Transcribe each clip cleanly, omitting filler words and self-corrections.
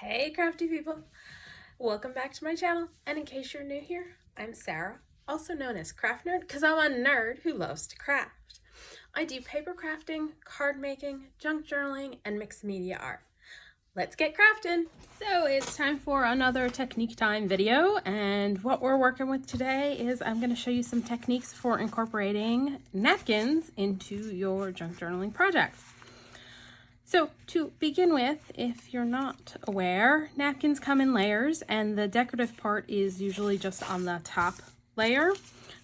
Hey crafty people! Welcome back to my channel, and in case you're new here, I'm Sarah, also known as Craft Nerd because I'm a nerd who loves to craft. I do paper crafting, card making, junk journaling, and mixed media art. Let's get crafting! So it's time for another technique time video, and what we're working with today is I'm going to show you some techniques for incorporating napkins into your junk journaling project. So to begin with, if you're not aware, napkins come in layers and the decorative part is usually just on the top layer.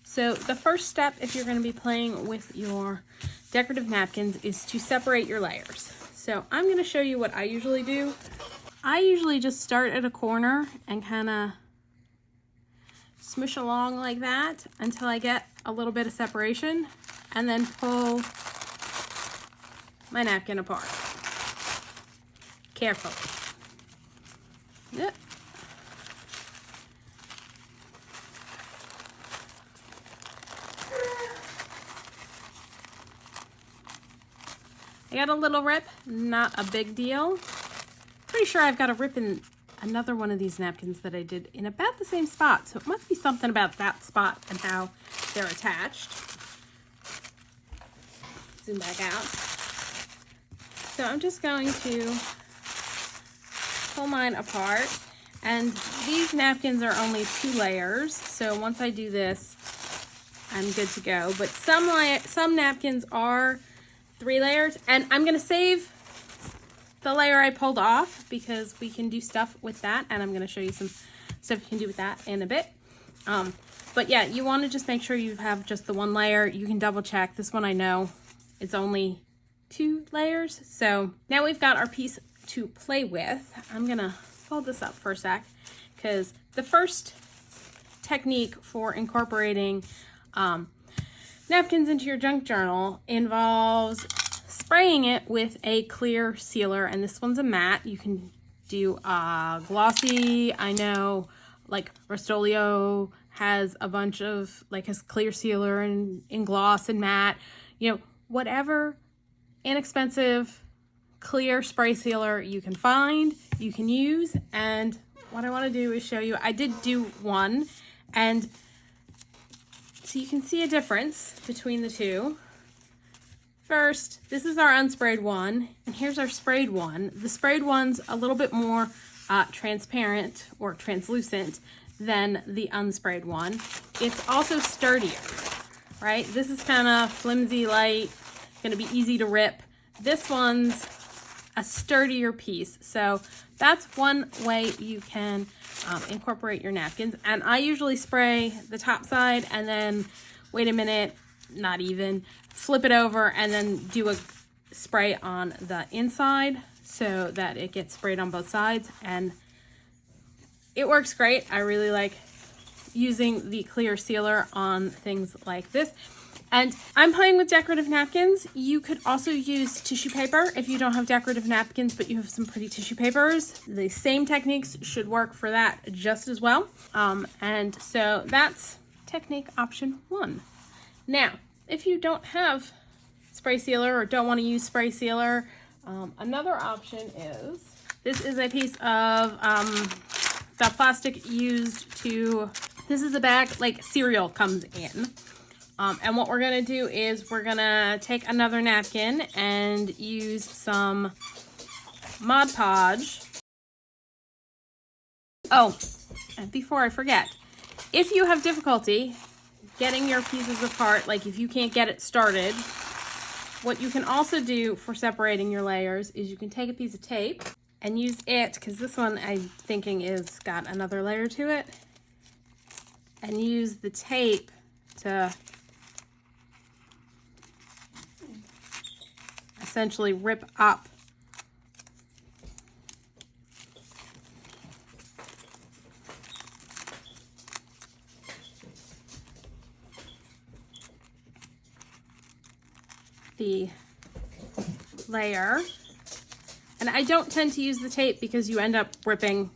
So the first step, if you're going to be playing with your decorative napkins, is to separate your layers. So I'm going to show you what I usually do. I usually just start at a corner and kind of smush along like that until I get a little bit of separation, and then pull my napkin apart. Careful. Yep. I got a little rip, not a big deal. Pretty sure I've got a rip in another one of these napkins that I did in about the same spot, so it must be something about that spot and how they're attached. Zoom back out. So I'm just going to pull mine apart, and these napkins are only 2 layers, so once I do this I'm good to go. But some napkins are 3 layers, and I'm gonna save the layer I pulled off because we can do stuff with that, and I'm gonna show you some stuff you can do with that in a bit. But yeah, you want to just make sure you have just the 1 layer. You can double check. This one I know it's only 2 layers. So now we've got our piece to play with. I'm gonna fold this up for a sec because the first technique for incorporating napkins into your junk journal involves spraying it with a clear sealer, and this one's a matte. You can do glossy. I know like Rust-Oleum has a bunch of has clear sealer and in gloss and matte, you know, whatever inexpensive clear spray sealer you can find, you can use. And what I want to do is show you, I did do one, and so you can see a difference between the two. First, this is our unsprayed one, and here's our sprayed one. The sprayed one's a little bit more transparent or translucent than the unsprayed one. It's also sturdier, right? This is kind of flimsy, light, gonna be easy to rip. This one's a sturdier piece. So that's one way you can incorporate your napkins. And I usually spray the top side and then wait a minute, not even, flip it over and then do a spray on the inside so that it gets sprayed on both sides, and it works great. I really like using the clear sealer on things like this. And I'm playing with decorative napkins. You could also use tissue paper if you don't have decorative napkins, but you have some pretty tissue papers. The same techniques should work for that just as well. And so that's technique option 1. Now, if you don't have spray sealer or don't want to use spray sealer, another option is, this is a piece of the plastic used to, this is a bag like cereal comes in. And what we're gonna do is we're gonna take another napkin and use some Mod Podge. Oh, and before I forget, if you have difficulty getting your pieces apart, like if you can't get it started, what you can also do for separating your layers is you can take a piece of tape and use it, because this one I'm thinking is got another layer to it, and use the tape to essentially rip up the layer. And I don't tend to use the tape because you end up ripping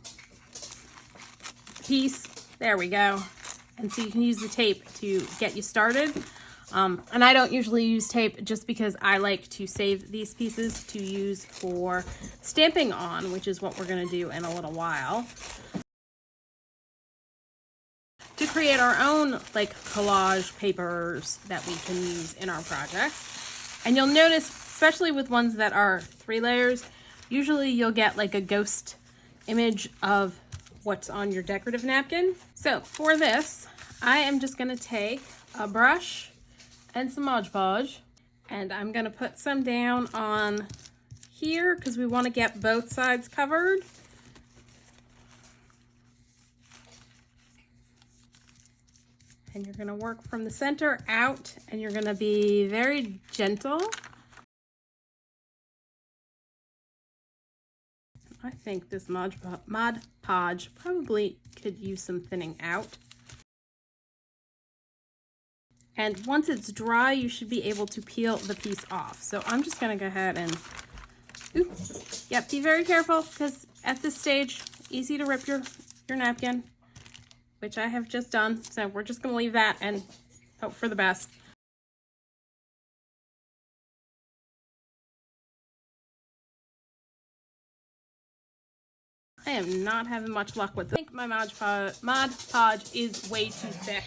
the piece. There we go. And so you can use the tape to get you started. And I don't usually use tape just because I like to save these pieces to use for stamping on, which is what we're going to do in a little while, to create our own like collage papers that we can use in our projects. And you'll notice, especially with ones that are 3 layers, usually you'll get like a ghost image of what's on your decorative napkin. So for this, I am just going to take a brush and some Mod Podge, and I'm going to put some down on here because we want to get both sides covered. And you're going to work from the center out, and you're going to be very gentle. I think this Mod Podge probably could use some thinning out. And once it's dry, you should be able to peel the piece off. So I'm just going to go ahead and, oops, yep, be very careful because at this stage, easy to rip your napkin, which I have just done. So we're just going to leave that and hope for the best. I am not having much luck with this. I think my Mod Podge is way too thick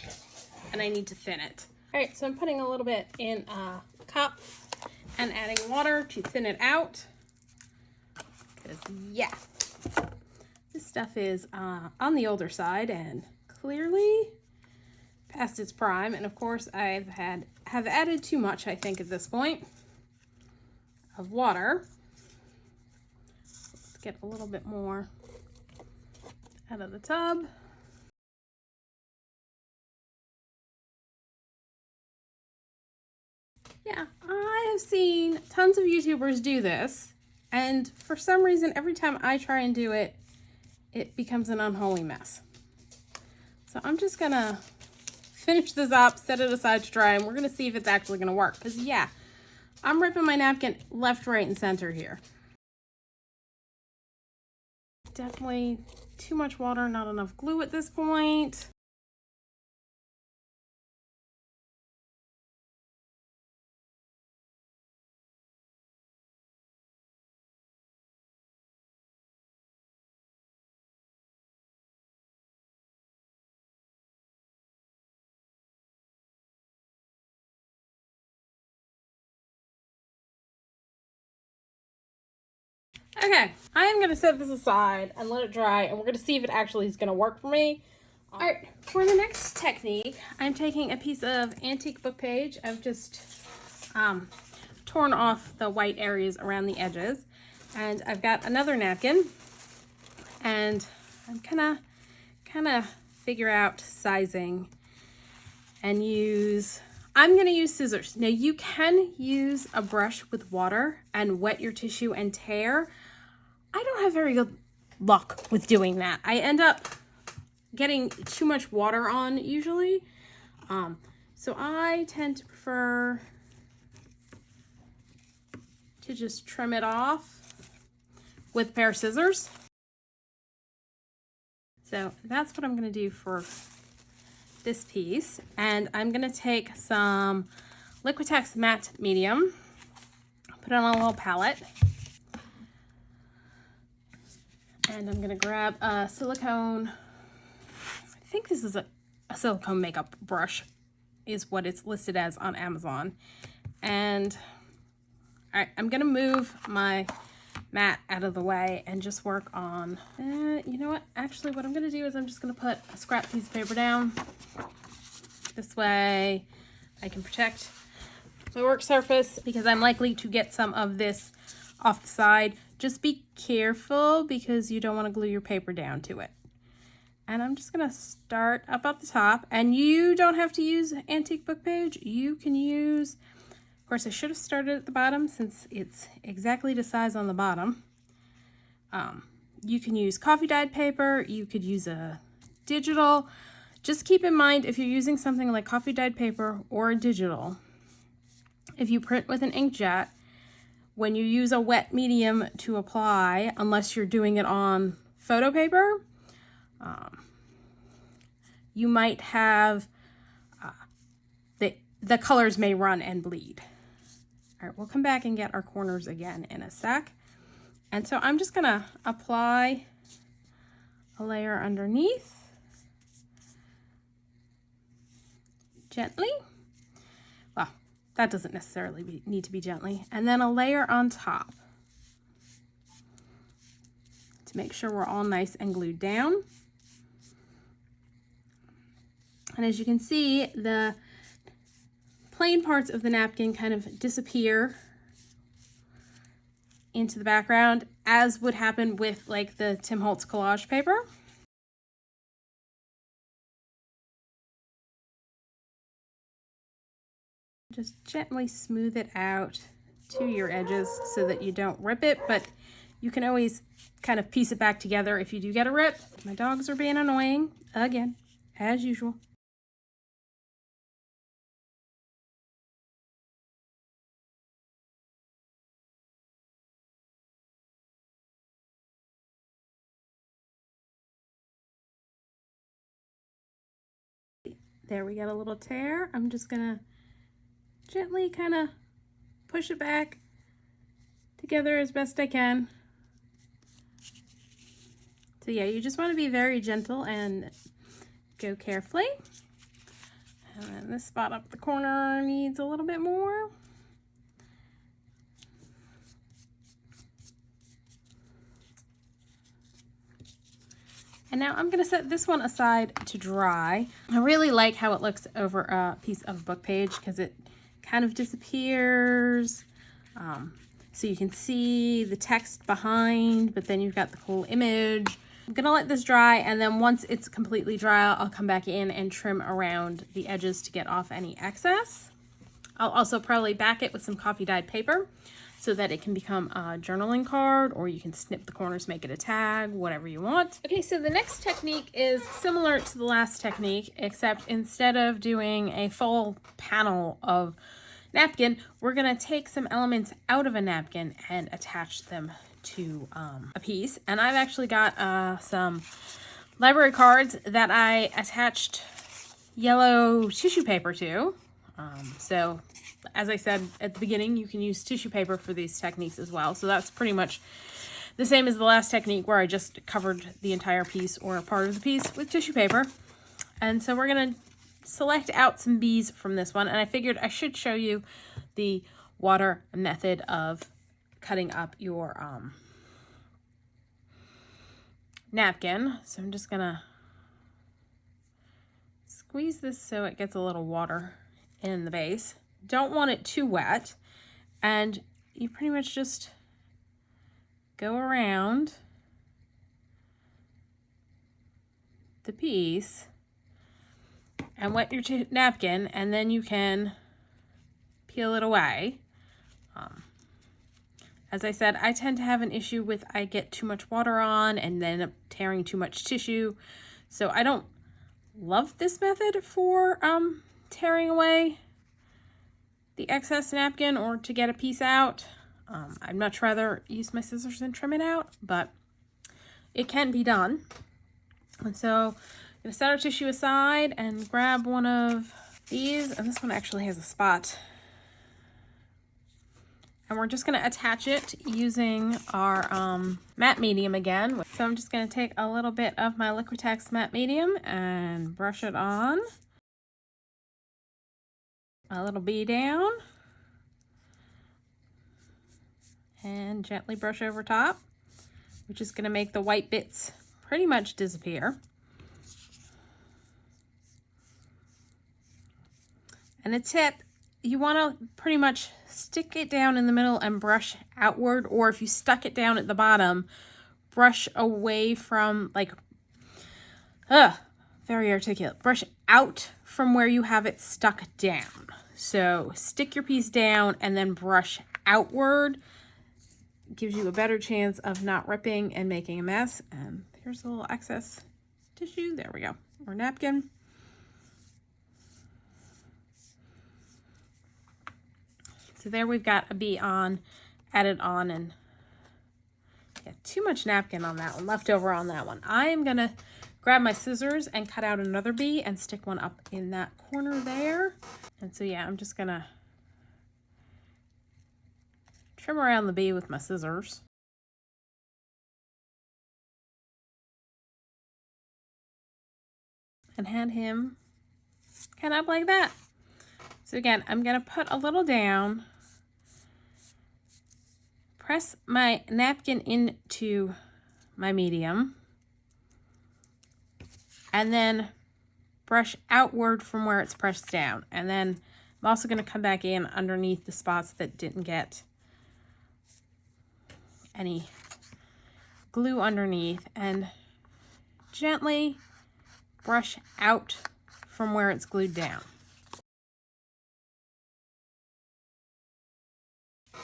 and I need to thin it. All right, so I'm putting a little bit in a cup and adding water to thin it out. Because, yeah, this stuff is on the older side and clearly past its prime. And of course, have added too much, I think, at this point of water. Let's get a little bit more out of the tub. Yeah, I have seen tons of YouTubers do this, and for some reason, every time I try and do it, it becomes an unholy mess. So I'm just gonna finish this up, set it aside to dry, and we're gonna see if it's actually gonna work. Because yeah, I'm ripping my napkin left, right, and center here. Definitely too much water, not enough glue at this point. Okay, I am going to set this aside and let it dry, and we're going to see if it actually is going to work for me. All right, for the next technique, I'm taking a piece of antique book page. I've just torn off the white areas around the edges, and I've got another napkin, and I'm gonna kind of figure out sizing and I'm going to use scissors. Now you can use a brush with water and wet your tissue and tear. I don't have very good luck with doing that. I end up getting too much water on usually. So I tend to prefer to just trim it off with a pair of scissors. So that's what I'm going to do for this piece, and I'm going to take some Liquitex matte medium, put it on a little palette, and I'm going to grab a silicone, I think this is a silicone makeup brush is what it's listed as on Amazon. And all right, I'm going to move my mat out of the way and just work on, you know what, actually what I'm going to do is I'm just going to put a scrap piece of paper down. This way I can protect my work surface because I'm likely to get some of this off the side. Just be careful because you don't want to glue your paper down to it. And I'm just going to start up at the top, and you don't have to use antique book page. You can use, of course I should have started at the bottom since it's exactly the size on the bottom. You can use coffee dyed paper, you could use a digital. Just keep in mind, if you're using something like coffee dyed paper or a digital, if you print with an inkjet, when you use a wet medium to apply, unless you're doing it on photo paper, you might have the colors may run and bleed. All right, we'll come back and get our corners again in a sec. And so I'm just gonna apply a layer underneath gently. Well, that doesn't necessarily need to be gently. And then a layer on top to make sure we're all nice and glued down. And as you can see, the plain parts of the napkin kind of disappear into the background, as would happen with like the Tim Holtz collage paper. Just gently smooth it out to your edges so that you don't rip it, but you can always kind of piece it back together if you do get a rip. My dogs are being annoying again, as usual. There, we got a little tear. I'm just gonna gently kind of push it back together as best I can. So yeah, you just want to be very gentle and go carefully. And then this spot up the corner needs a little bit more. And now I'm going to set this one aside to dry. I really like how it looks over a piece of book page because it kind of disappears. So you can see the text behind, but then you've got the cool image. I'm going to let this dry, and then once it's completely dry, I'll come back in and trim around the edges to get off any excess. I'll also probably back it with some coffee dyed paper so that it can become a journaling card, or you can snip the corners, make it a tag, whatever you want. Okay, so the next technique is similar to the last technique, except instead of doing a full panel of napkin, we're gonna take some elements out of a napkin and attach them to a piece. And I've actually got some library cards that I attached yellow tissue paper to. So as I said at the beginning, you can use tissue paper for these techniques as well. So that's pretty much the same as the last technique where I just covered the entire piece or a part of the piece with tissue paper. And so we're going to select out some bees from this one. And I figured I should show you the water method of cutting up your napkin. So I'm just going to squeeze this so it gets a little water in the base. Don't want it too wet, and you pretty much just go around the piece and wet your napkin, and then you can peel it away. As I said, I tend to have an issue with I get too much water on and then end up tearing too much tissue, so I don't love this method for tearing away the excess napkin or to get a piece out. I'd much rather use my scissors and trim it out, but it can be done. And so I'm gonna set our tissue aside and grab one of these, and this one actually has a spot. And we're just gonna attach it using our matte medium again. So I'm just gonna take a little bit of my Liquitex matte medium and brush it on. A little bee down. And gently brush over top, which is gonna make the white bits pretty much disappear. And a tip, you wanna pretty much stick it down in the middle and brush outward, or if you stuck it down at the bottom, brush away from very articulate. Brush out from where you have it stuck down. So stick your piece down and then brush outward. Gives you a better chance of not ripping and making a mess. And here's a little excess tissue. There we go. Or napkin. So there we've got a bee on, added on, and yeah, too much napkin on that one, left over on that one. I am gonna grab my scissors and cut out another bee and stick one up in that corner there. And so yeah, I'm just gonna trim around the bee with my scissors. And hand him kind of up like that. So again, I'm gonna put a little down, press my napkin into my medium, and then brush outward from where it's pressed down. And then I'm also gonna come back in underneath the spots that didn't get any glue underneath and gently brush out from where it's glued down.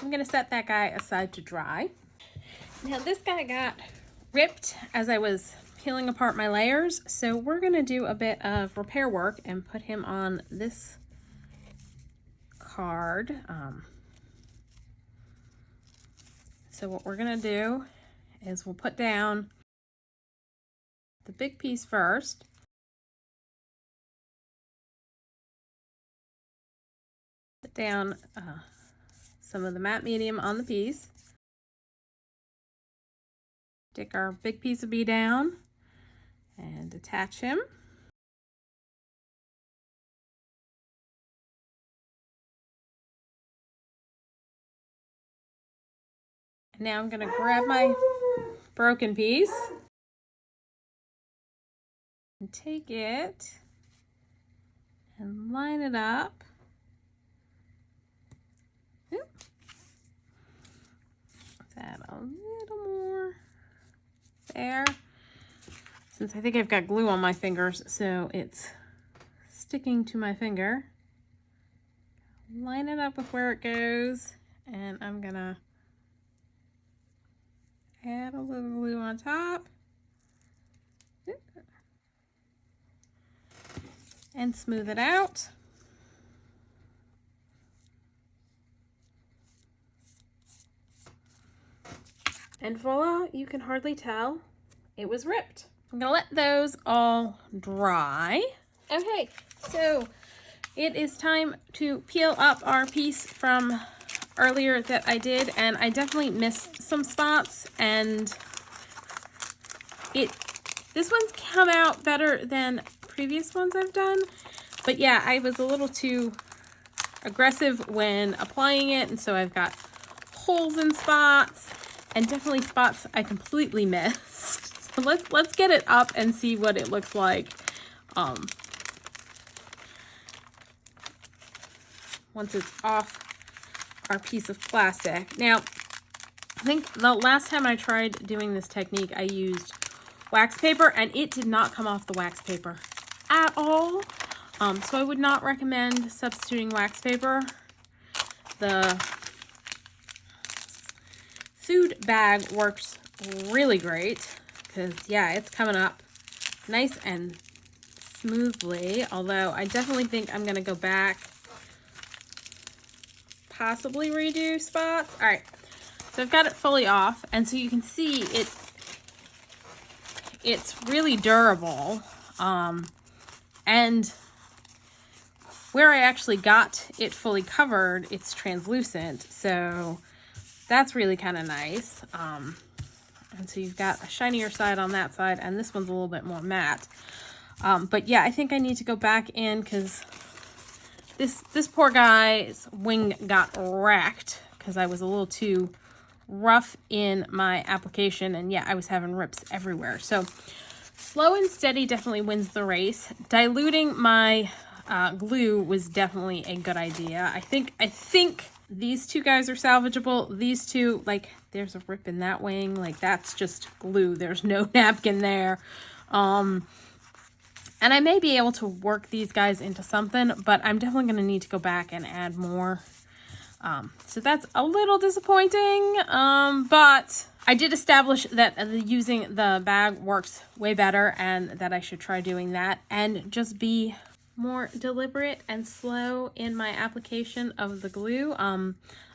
I'm gonna set that guy aside to dry. Now this guy got ripped as I was peeling apart my layers, so we're gonna do a bit of repair work and put him on this card. So what we're gonna do is we'll put down the big piece first. Put down some of the matte medium on the piece. Stick our big piece of bee down and attach him. And now I'm going to grab my broken piece and take it and line it up. Add a little more there, since I think I've got glue on my fingers, so it's sticking to my finger. Line it up with where it goes, and I'm gonna add a little glue on top and smooth it out. And voila, you can hardly tell it was ripped. I'm gonna let those all dry. Okay, so it is time to peel up our piece from earlier that I did, and I definitely missed some spots, and this one's come out better than previous ones I've done. But yeah, I was a little too aggressive when applying it, and so I've got holes in spots. And definitely spots I completely missed. So let's get it up and see what it looks like once it's off our piece of plastic. Now, I think the last time I tried doing this technique, I used wax paper, and it did not come off the wax paper at all. So I would not recommend substituting wax paper. The food bag works really great because yeah, it's coming up nice and smoothly, although I definitely think I'm gonna go back, possibly redo spots. All right, so I've got it fully off, and so you can see it's really durable, and where I actually got it fully covered, it's translucent, so that's really kind of nice. And so you've got a shinier side on that side, and this one's a little bit more matte. But yeah, I think I need to go back in because this poor guy's wing got wrecked because I was a little too rough in my application, and yeah, I was having rips everywhere. So slow and steady definitely wins the race. Diluting my glue was definitely a good idea. I think these two guys are salvageable. These two, like, there's a rip in that wing. Like, that's just glue. There's no napkin there. And I may be able to work these guys into something, but I'm definitely going to need to go back and add more. So that's a little disappointing. But I did establish that using the bag works way better, and that I should try doing that and just be more deliberate and slow in my application of the glue. I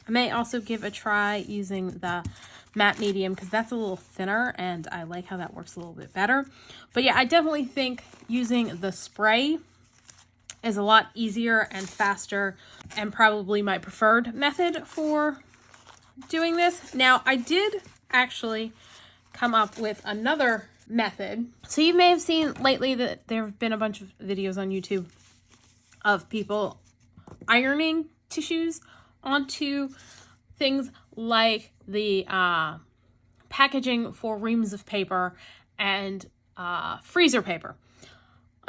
may also give a try using the matte medium because that's a little thinner and I like how that works a little bit better. But yeah, I definitely think using the spray is a lot easier and faster and probably my preferred method for doing this. Now, I did actually come up with another method. So you may have seen lately that there have been a bunch of videos on YouTube of people ironing tissues onto things like the packaging for reams of paper and freezer paper.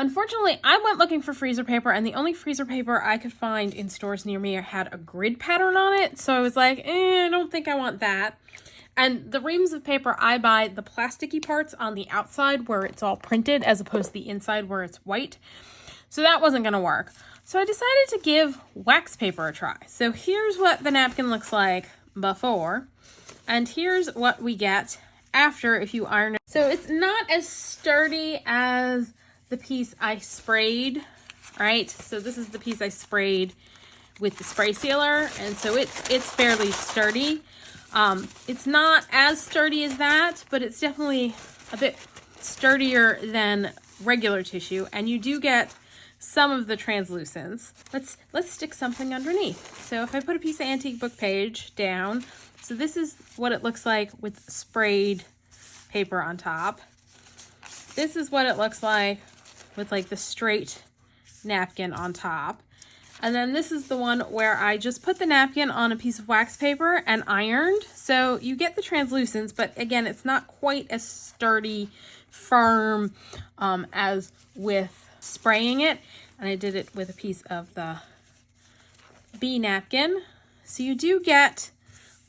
Unfortunately, I went looking for freezer paper and the only freezer paper I could find in stores near me had a grid pattern on it. So I was like, I don't think I want that. And the reams of paper, I buy the plasticky parts on the outside where it's all printed as opposed to the inside where it's white. So that wasn't going to work. So I decided to give wax paper a try. So here's what the napkin looks like before, and here's what we get after if you iron it. So it's not as sturdy as the piece I sprayed, right? So this is the piece I sprayed with the spray sealer, and so it's fairly sturdy. It's not as sturdy as that, but it's definitely a bit sturdier than regular tissue, and you do get some of the translucence. Let's stick something underneath. So if I put a piece of antique book page down, so this is what it looks like with sprayed paper on top. This is what it looks like with like the straight napkin on top. And then this is the one where I just put the napkin on a piece of wax paper and ironed. So you get the translucence, but again, it's not quite as sturdy, firm as with spraying it. And I did it with a piece of the bee napkin. So you do get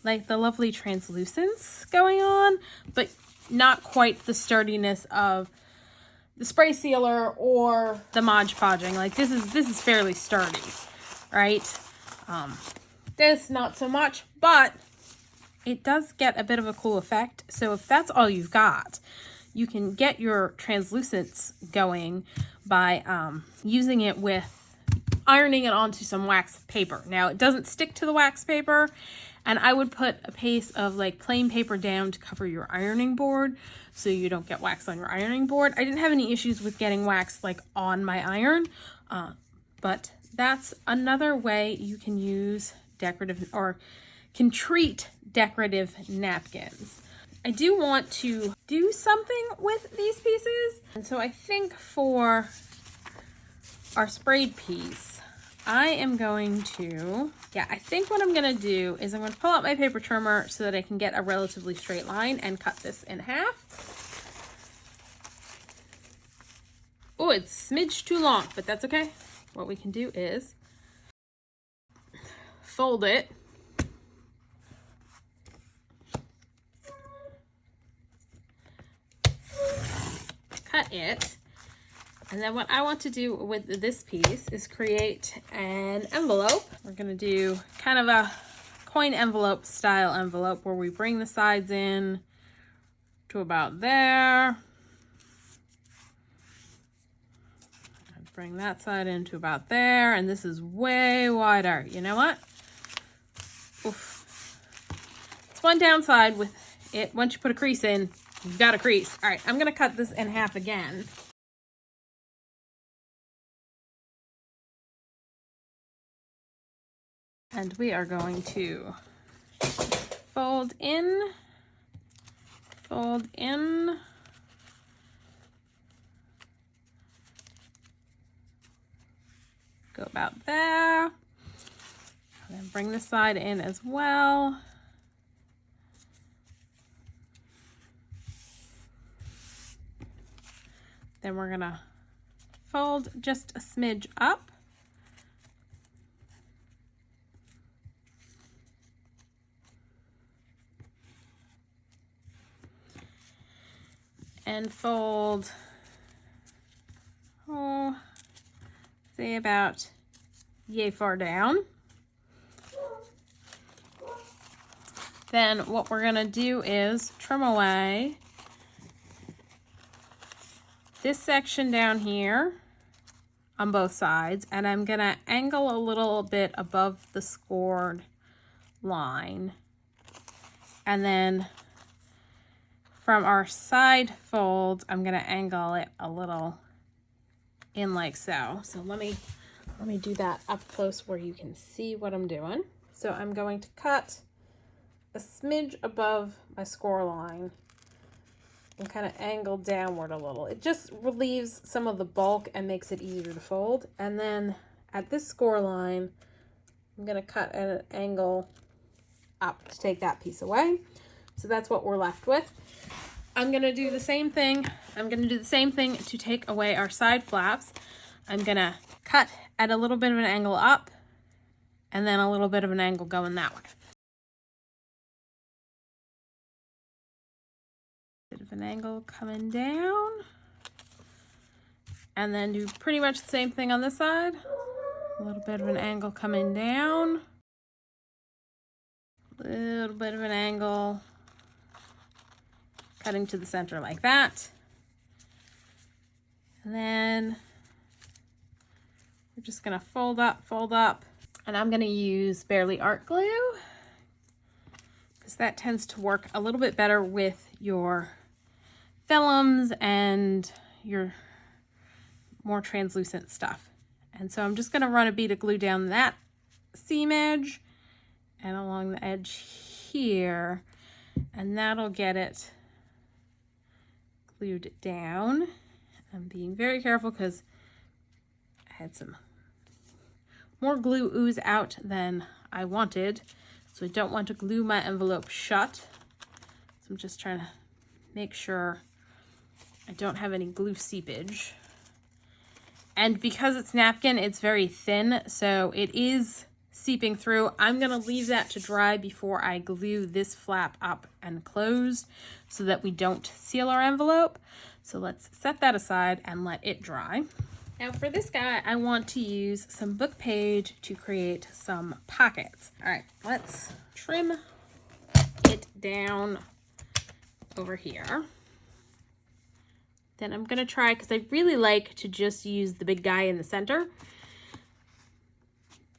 like the lovely translucence going on, but not quite the sturdiness of the spray sealer or the Mod Podging. Like this is fairly sturdy, right? This not so much, but it does get a bit of a cool effect. So if that's all you've got, you can get your translucence going by using it with ironing it onto some wax paper. Now it doesn't stick to the wax paper, and I would put a piece of like plain paper down to cover your ironing board so you don't get wax on your ironing board. I didn't have any issues with getting wax like on my iron, but that's another way you can use decorative or can treat decorative napkins. I do want to do something with these pieces. And so I think for our sprayed piece, I am going to, I think what I'm going to do is I'm going to pull out my paper trimmer so that I can get a relatively straight line and cut this in half. Oh, it's smidged too long, but that's okay. What we can do is fold it. Cut it, and then what I want to do with this piece is create an envelope. We're going to do kind of a coin envelope style envelope where we bring the sides in to about there and bring that side into about there, and this is way wider. You know what? Oof. It's one downside with it. Once you put a crease in, you've got a crease. All right, I'm going to cut this in half again. And we are going to fold in, go about there, and then bring this side in as well. Then we're gonna fold just a smidge up. And fold, say about yay far down. Then what we're gonna do is trim away this section down here on both sides, and I'm gonna angle a little bit above the scored line and then from our side folds, I'm gonna angle it a little in like so. So let me do that up close where you can see what I'm doing. So I'm going to cut a smidge above my score line and kind of angle downward a little. It just relieves some of the bulk and makes it easier to fold. And then at this score line, I'm gonna cut at an angle up to take that piece away. So that's what we're left with. I'm gonna do the same thing. I'm gonna do the same thing to take away our side flaps. I'm gonna cut at a little bit of an angle up and then a little bit of an angle going that way. Bit of an angle coming down. And then do pretty much the same thing on this side. A little bit of an angle coming down. A little bit of an angle cutting to the center like that. And then we're just gonna fold up, and I'm gonna use Barely Art Glue because that tends to work a little bit better with your vellums and your more translucent stuff. And so I'm just gonna run a bead of glue down that seam edge and along the edge here, and that'll get it glued down. I'm being very careful because I had some more glue ooze out than I wanted, so I don't want to glue my envelope shut. So I'm just trying to make sure I don't have any glue seepage. And because it's napkin, it's very thin, so it is seeping through. I'm gonna leave that to dry before I glue this flap up and closed so that we don't seal our envelope. So let's set that aside and let it dry. Now for this guy, I want to use some book page to create some pockets. All right, let's trim it down over here. Then I'm gonna try, because I really like to just use the big guy in the center,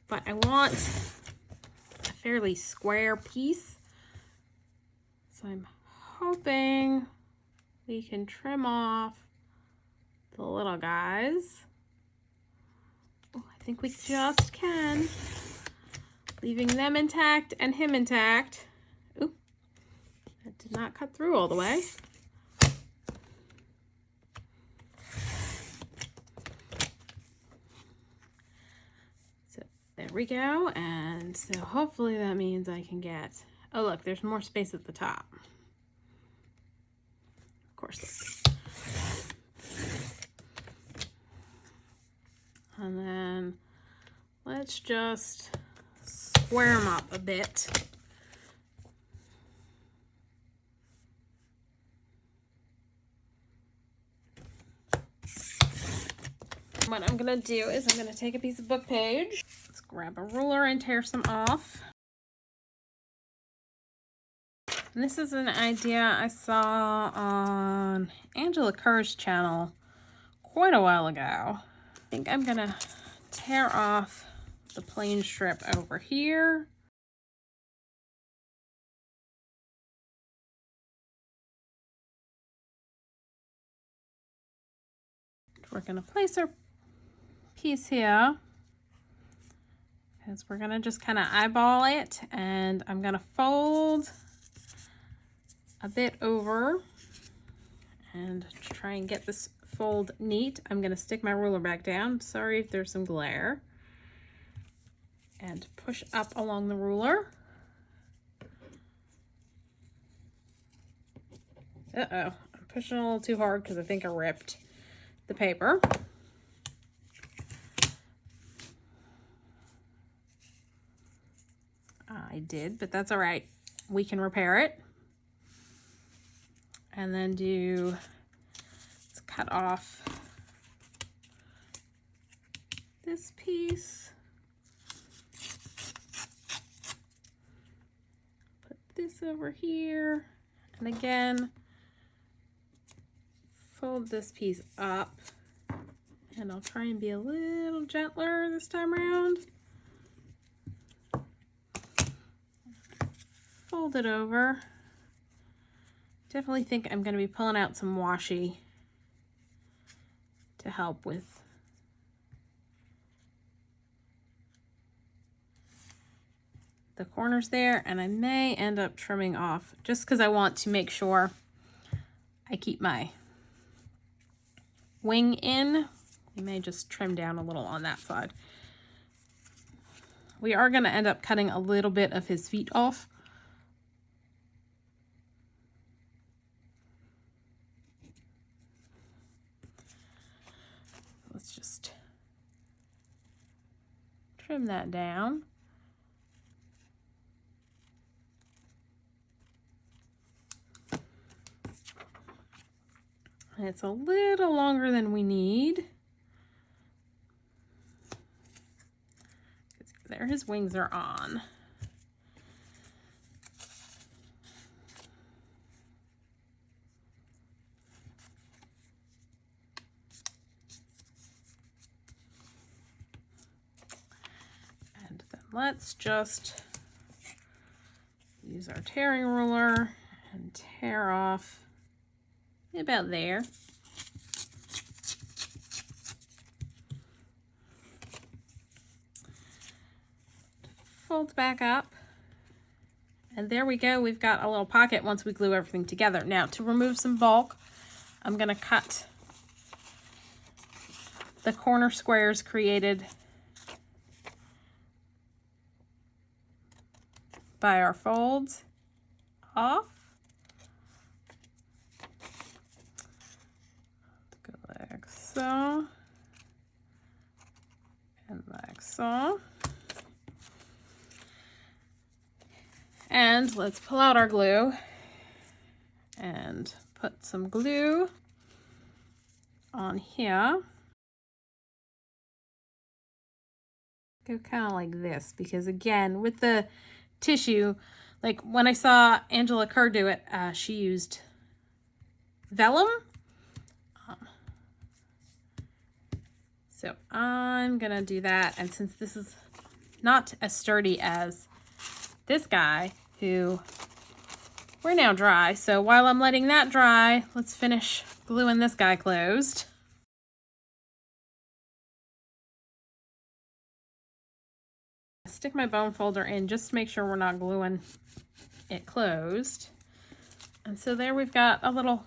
but I want a fairly square piece. So I'm hoping we can trim off the little guys. Oh, I think we just can, leaving them intact and him intact. Ooh, that did not cut through all the way. So there we go. And so hopefully that means I can get, oh look, there's more space at the top. Of course. And then let's just square them up a bit. What I'm gonna do is I'm gonna take a piece of book page. Let's grab a ruler and tear some off. And this is an idea I saw on Angela Kerr's channel quite a while ago. I think I'm gonna tear off the plain strip over here. We're gonna place our piece here because we're gonna just kind of eyeball it, and I'm gonna fold a bit over and try and get this fold neat. I'm gonna stick my ruler back down. Sorry if there's some glare. And push up along the ruler. Uh-oh, I'm pushing a little too hard because I think I ripped the paper. I did, but that's all right. We can repair it. And then let's cut off this piece. Put this over here. And again, fold this piece up. And I'll try and be a little gentler this time around. Fold it over. Definitely think I'm going to be pulling out some washi to help with the corners there, and I may end up trimming off just because I want to make sure I keep my wing in. You may just trim down a little on that side. We are going to end up cutting a little bit of his feet off. Let's just trim that down. And it's a little longer than we need. There, his wings are on. And then let's just use our tearing ruler and tear off about there. Fold back up, and there we go. We've got a little pocket once we glue everything together. Now, to remove some bulk, I'm going to cut the corner squares created by our folds off. Go like so, and like so. And let's pull out our glue and put some glue on here. Go kind of like this, because again, with the tissue, like when I saw Angela Kerr do it, she used vellum. So I'm gonna do that, and since this is not as sturdy as this guy, who we're now dry, so while I'm letting that dry, let's finish gluing this guy closed. Stick my bone folder in just to make sure we're not gluing it closed. And so there we've got a little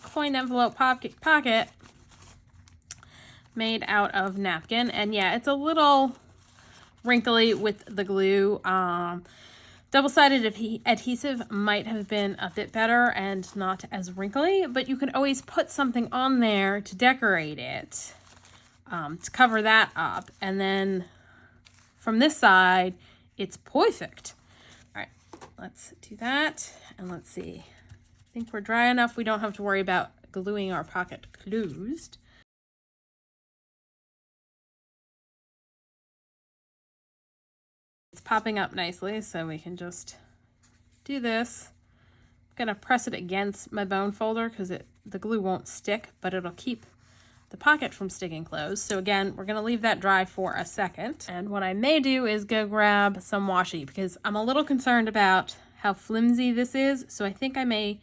coin envelope pocket made out of napkin. And yeah, it's a little wrinkly with the glue. Double-sided adhesive might have been a bit better and not as wrinkly, but you can always put something on there to decorate it, to cover that up. And then from this side, it's perfect. All right, let's do that. And let's see. I think we're dry enough. We don't have to worry about gluing our pocket closed. It's popping up nicely, so we can just do this. I'm gonna press it against my bone folder because the glue won't stick, but it'll keep the pocket from sticking closed. So again, we're gonna leave that dry for a second. And what I may do is go grab some washi, because I'm a little concerned about how flimsy this is. So I think I may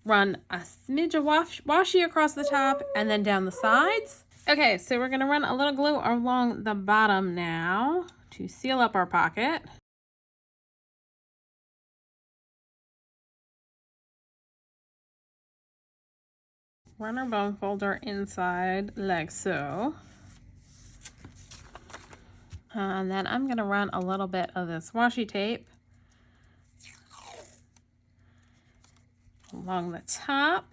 run a smidge of washi across the top and then down the sides. Okay, so we're gonna run a little glue along the bottom now to seal up our pocket. Run our bone folder inside like so. And then I'm gonna run a little bit of this washi tape along the top.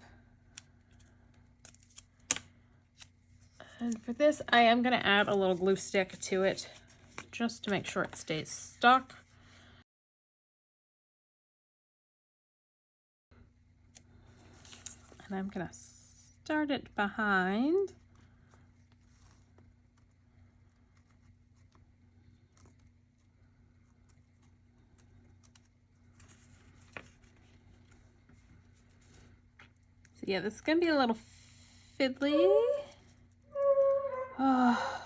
And for this, I am gonna add a little glue stick to it just to make sure it stays stuck. And I'm gonna start it behind. So yeah, this is gonna be a little fiddly. Oh.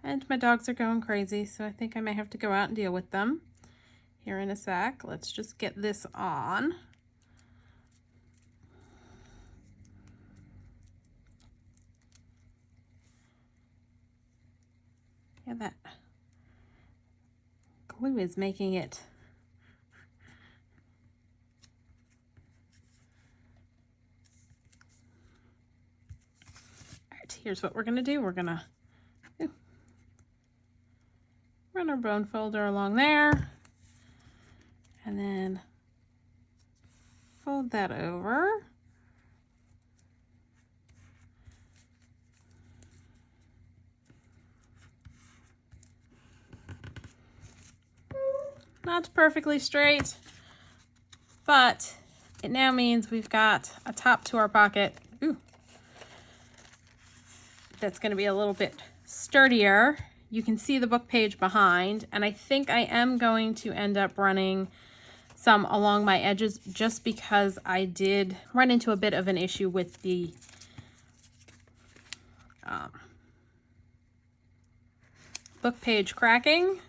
And my dogs are going crazy, so I think I may have to go out and deal with them here in a sec. Let's just get this on. Yeah, that glue is making it. All right, here's what we're gonna do. We're gonna run our bone folder along there, and then fold that over. Not perfectly straight, but it now means we've got a top to our pocket. Ooh. That's going to be a little bit sturdier. You can see the book page behind, and I think I am going to end up running some along my edges just because I did run into a bit of an issue with the book page cracking.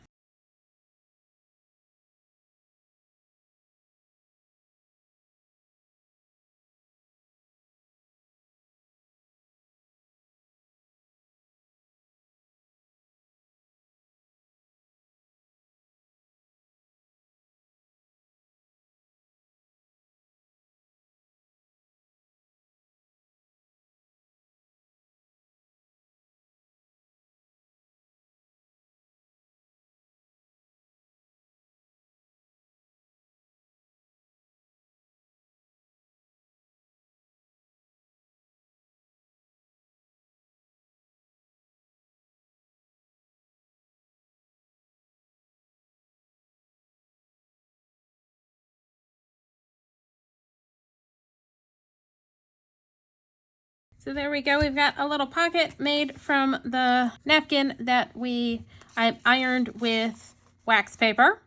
So there we go. We've got a little pocket made from the napkin that I ironed with wax paper.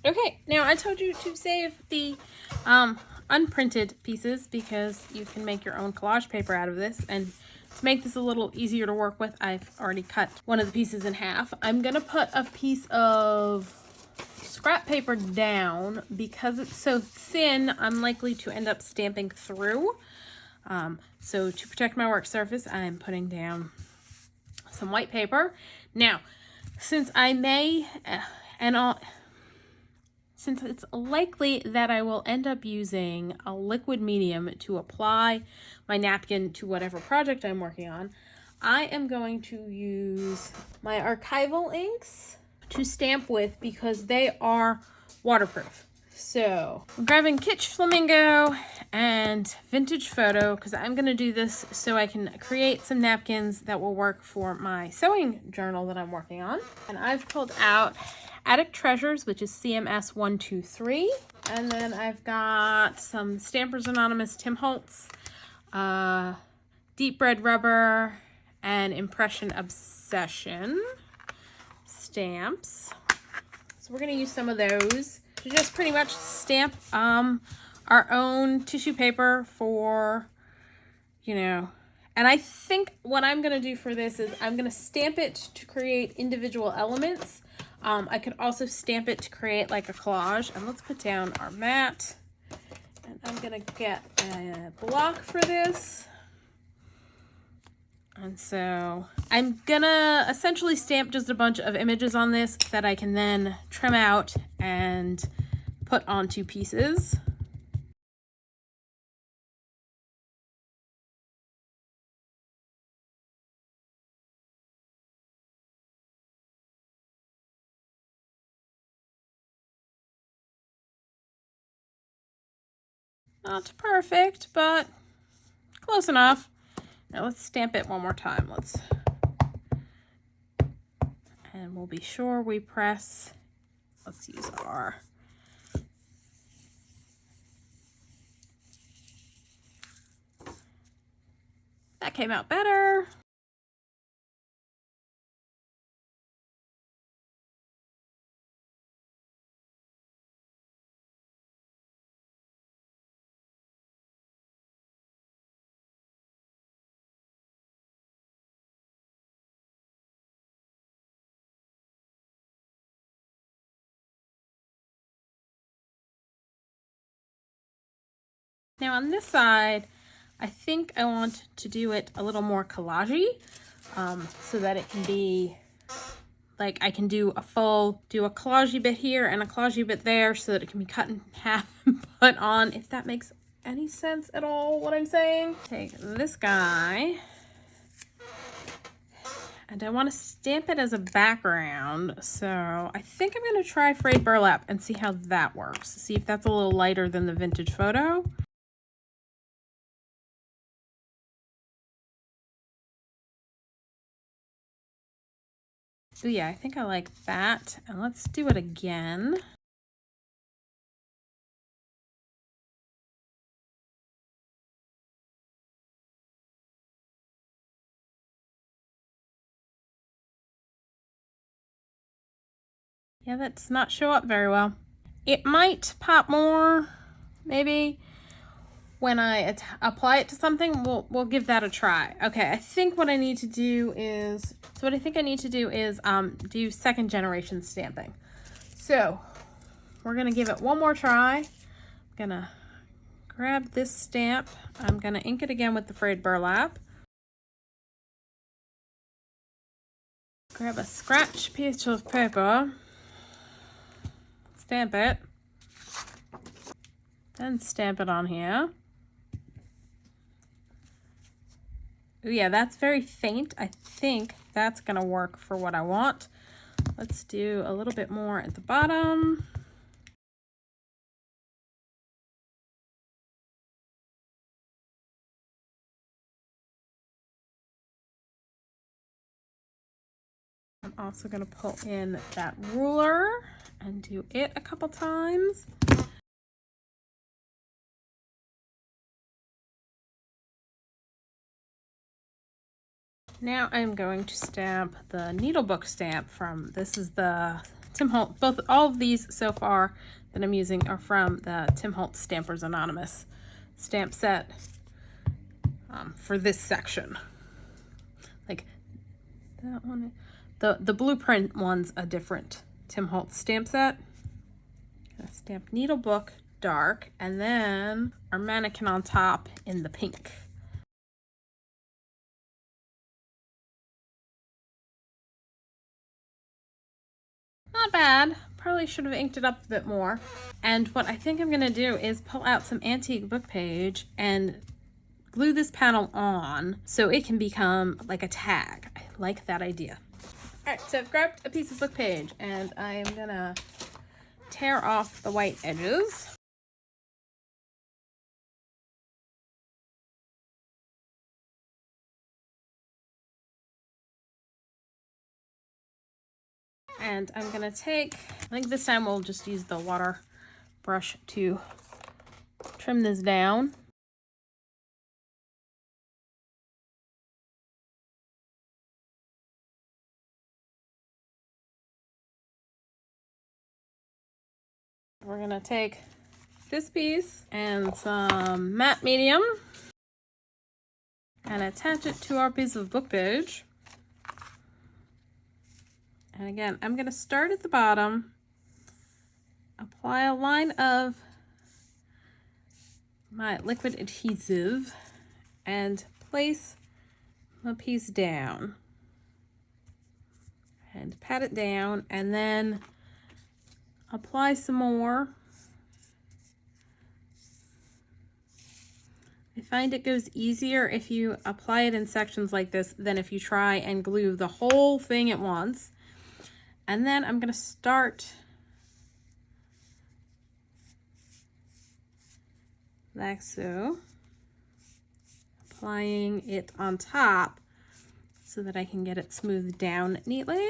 Okay, now I told you to save the unprinted pieces because you can make your own collage paper out of this. And to make this a little easier to work with, I've already cut one of the pieces in half. I'm going to put a piece of scrap paper down because it's so thin, I'm likely to end up stamping through. So to protect my work surface, I'm putting down some white paper. Now, since since it's likely that I will end up using a liquid medium to apply my napkin to whatever project I'm working on, I am going to use my Archival Inks to stamp with because they are waterproof. So I'm grabbing Kitsch Flamingo and Vintage Photo because I'm going to do this so I can create some napkins that will work for my sewing journal that I'm working on. And I've pulled out Attic Treasures, which is CMS 123. And then I've got some Stampers Anonymous Tim Holtz, Deep Red Rubber, and Impression Obsession stamps. So we're going to use some of those to just pretty much stamp our own tissue paper for, and I think what I'm going to do for this is I'm going to stamp it to create individual elements. I could also stamp it to create like a collage. And let's put down our mat. And I'm going to get a block for this. And so I'm gonna essentially stamp just a bunch of images on this that I can then trim out and put onto pieces. Not perfect, but close enough. Now let's stamp it one more time. And we'll be sure we press, let's use our that came out better. Now on this side, I think I want to do it a little more collagey so that it can be like I can do a collage bit here and a collage bit there so that it can be cut in half and put on, if that makes any sense at all, what I'm saying. Take this guy, and I want to stamp it as a background. So I think I'm going to try Frayed Burlap and see how that works. See if that's a little lighter than the vintage photo. Oh yeah, I think I like that. And let's do it again. Yeah, that does not show up very well. It might pop more, maybe, when I apply it to something. We'll give that a try. Okay, I think what I need to do is, do second generation stamping. So we're gonna give it one more try. I'm gonna grab this stamp. I'm gonna ink it again with the Frayed Burlap. Grab a scratch piece of paper. Stamp it, then stamp it on here. Ooh, yeah, that's very faint. I think that's gonna work for what I want. Let's do a little bit more at the bottom. I'm also gonna pull in that ruler and do it a couple times. Now I'm going to stamp the needlebook stamp from, this is the Tim Holtz, all of these so far that I'm using are from the Tim Holtz Stampers Anonymous stamp set for this section. Like that one, the blueprint one's a different Tim Holtz stamp set. Gonna stamp needlebook dark, and then our mannequin on top in the pink. Not bad. Probably should have inked it up a bit more. And what I think I'm gonna do is pull out some antique book page and glue this panel on so it can become like a tag. I like that idea. All right, so I've grabbed a piece of book page and I am gonna tear off the white edges. And I'm gonna take, I think this time we'll just use the water brush to trim this down. We're gonna take this piece and some matte medium and attach it to our piece of book page. And again, I'm gonna start at the bottom, apply a line of my liquid adhesive, and place my piece down. And pat it down, and then apply some more. I find it goes easier if you apply it in sections like this than if you try and glue the whole thing at once. And then I'm going to start like so, applying it on top so that I can get it smoothed down neatly.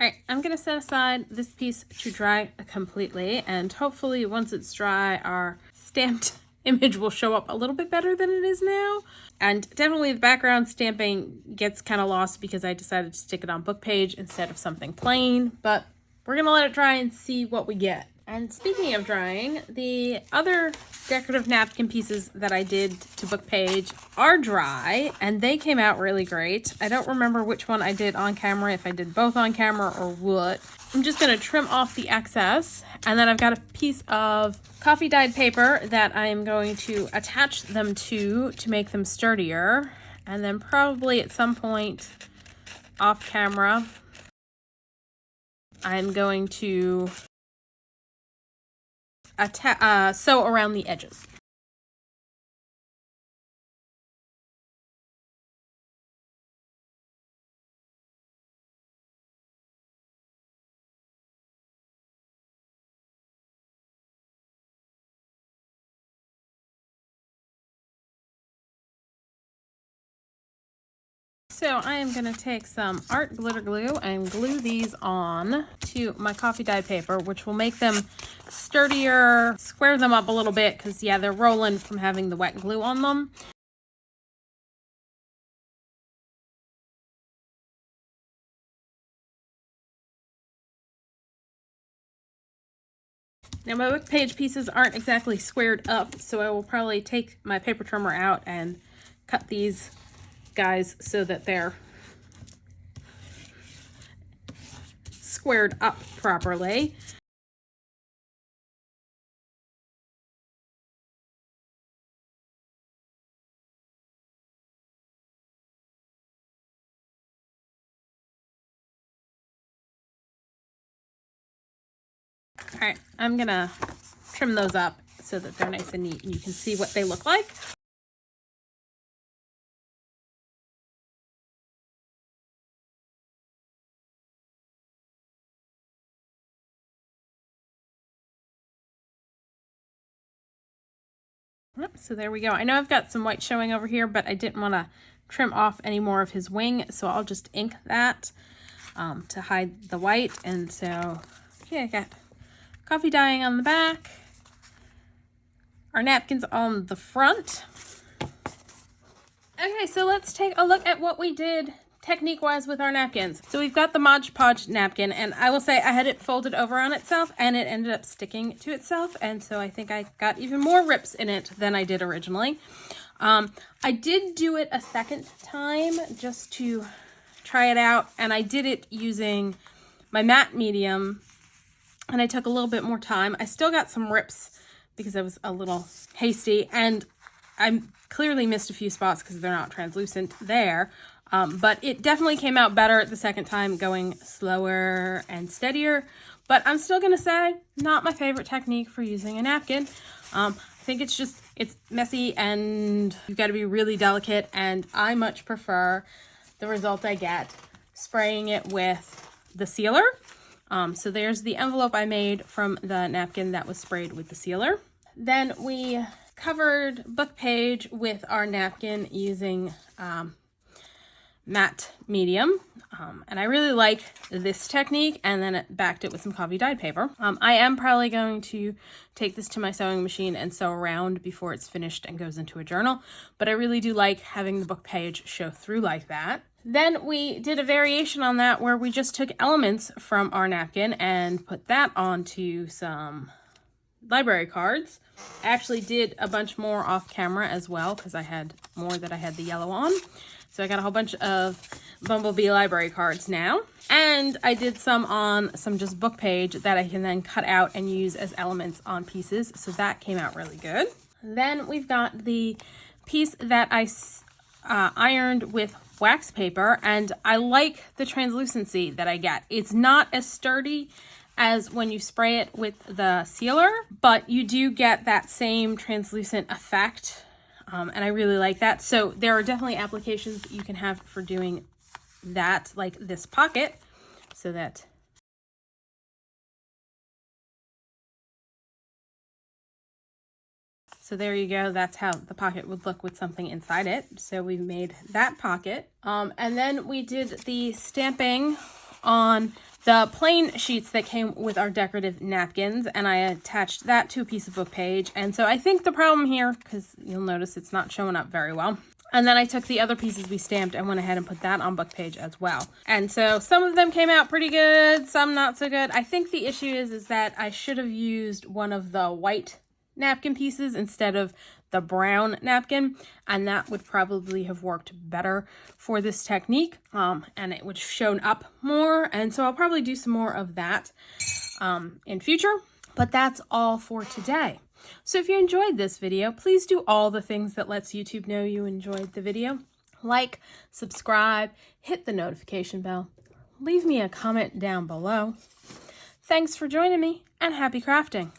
All right, I'm gonna set aside this piece to dry completely, and hopefully once it's dry, our stamped image will show up a little bit better than it is now. And definitely the background stamping gets kind of lost because I decided to stick it on book page instead of something plain, but we're gonna let it dry and see what we get. And speaking of drying, the other decorative napkin pieces that I did to book page are dry, and they came out really great. I don't remember which one I did on camera, if I did both on camera or what. I'm just gonna trim off the excess, and then I've got a piece of coffee dyed paper that I am going to attach them to make them sturdier. And then probably at some point off camera, I'm going to sew around the edges. So I am going to take some art glitter glue and glue these on to my coffee dyed paper, which will make them sturdier, square them up a little bit because, yeah, they're rolling from having the wet glue on them. Now my book page pieces aren't exactly squared up, so I will probably take my paper trimmer out and cut these guys so that they're squared up properly. All right, I'm gonna trim those up so that they're nice and neat and you can see what they look like. So there we go. I know I've got some white showing over here, but I didn't want to trim off any more of his wing, so I'll just ink that to hide the white. And so, yeah, I got coffee dyeing on the back, our napkins on the front. Okay, so let's take a look at what we did technique-wise with our napkins. So we've got the Mod Podge napkin, and I will say I had it folded over on itself, and it ended up sticking to itself, and so I think I got even more rips in it than I did originally. I did do it a second time just to try it out, and I did it using my matte medium, and I took a little bit more time. I still got some rips because I was a little hasty, and I clearly missed a few spots because they're not translucent there. But it definitely came out better the second time, going slower and steadier. But I'm still going to say, not my favorite technique for using a napkin. I think it's messy and you've got to be really delicate. And I much prefer the result I get spraying it with the sealer. So there's the envelope I made from the napkin that was sprayed with the sealer. Then we covered book page with our napkin using matte medium, and I really like this technique, and then it backed it with some coffee dyed paper. I am probably going to take this to my sewing machine and sew around before it's finished and goes into a journal, but I really do like having the book page show through like that. Then we did a variation on that where we just took elements from our napkin and put that onto some library cards. I actually did a bunch more off camera as well because I had more that I had the yellow on. So I got a whole bunch of Bumblebee library cards now. And I did some on some just book page that I can then cut out and use as elements on pieces. So that came out really good. Then we've got the piece that I ironed with wax paper, and I like the translucency that I get. It's not as sturdy as when you spray it with the sealer, but you do get that same translucent effect. And I really like that. So there are definitely applications that you can have for doing that, like this pocket, so that so there you go. That's how the pocket would look with something inside it. So we made that pocket. And then we did the stamping on the plain sheets that came with our decorative napkins, and I attached that to a piece of book page. And so I think the problem here, because you'll notice it's not showing up very well. And then I took the other pieces we stamped and went ahead and put that on book page as well. And so some of them came out pretty good, some not so good. I think the issue is that I should have used one of the white napkin pieces instead of the brown napkin, and that would probably have worked better for this technique, and it would have shown up more. And so I'll probably do some more of that in future, but that's all for today. So if you enjoyed this video, please do all the things that lets YouTube know you enjoyed the video. Like, subscribe, hit the notification bell, leave me a comment down below. Thanks for joining me, and happy crafting!